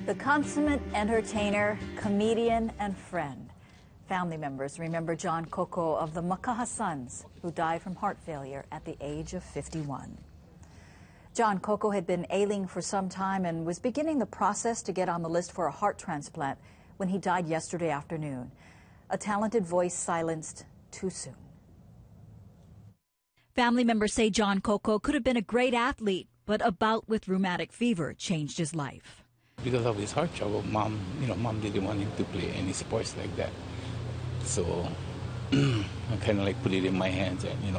The consummate entertainer, comedian, and friend. Family members remember John Koko of the Makaha Sons, who died from heart failure at the age of 51. John Koko had been ailing for some time and was beginning the process to get on the list for a heart transplant when he died yesterday afternoon. A talented voice silenced too soon. Family members say John Koko could have been a great athlete, but a bout with rheumatic fever changed his life. Because of his heart trouble, Mom didn't want him to play any sports like that. So I kind of like put it in my hands, and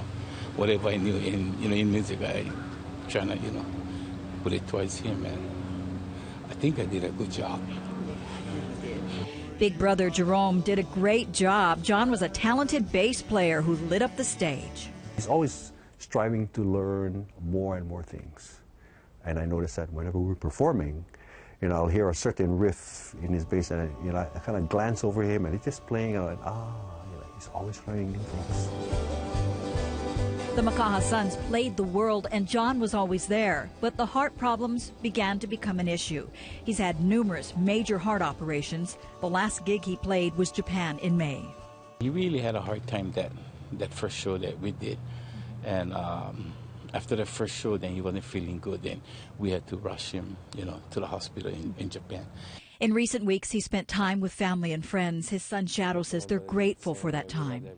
whatever I knew in music, I try to put it towards him, and I think I did a good job. Big brother Jerome did a great job. John was a talented bass player who lit up the stage. He's always striving to learn more and more things, and I noticed that whenever we're performing, I'll hear a certain riff in his bass, and I kind of glance over him, and he's just playing, and he's always learning new things. The Makaha Sons played the world, and John was always there, but the heart problems began to become an issue. He's had numerous major heart operations. The last gig he played was Japan in May. He really had a hard time that first show that we did, and after the first show, then he wasn't feeling good. Then we had to rush him, to the hospital in Japan. In recent weeks, he spent time with family and friends. His son Shadow says they're grateful for that time.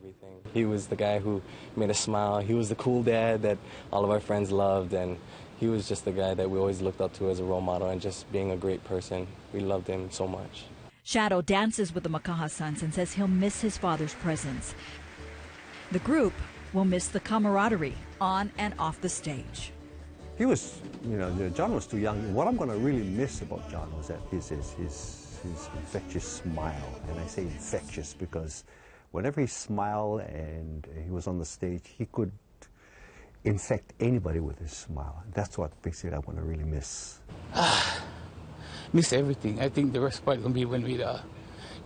He was the guy who made us smile. He was the cool dad that all of our friends loved, and he was just the guy that we always looked up to as a role model, and just being a great person. We loved him so much. Shadow dances with the Makaha Sons and says he'll miss his father's presence. The group will miss the camaraderie on and off the stage. He was, John was too young. What I'm going to really miss about John was that his infectious smile. And I say infectious because whenever he smiled and he was on the stage, he could infect anybody with his smile. That's what basically I want to really miss. Miss everything. I think the worst part will be when we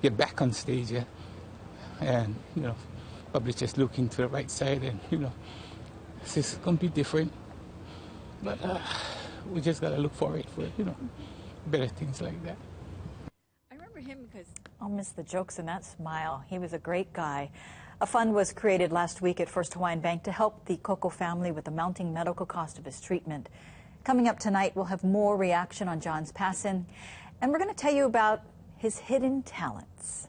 get back on stage, and probably just looking to the right side, and it's just going to be different. But we just got to look forward for better things like that. I remember him because I'll miss the jokes and that smile. He was a great guy. A fund was created last week at First Hawaiian Bank to help the Koko family with the mounting medical cost of his treatment. Coming up tonight, we'll have more reaction on John's passing, and we're going to tell you about his hidden talents.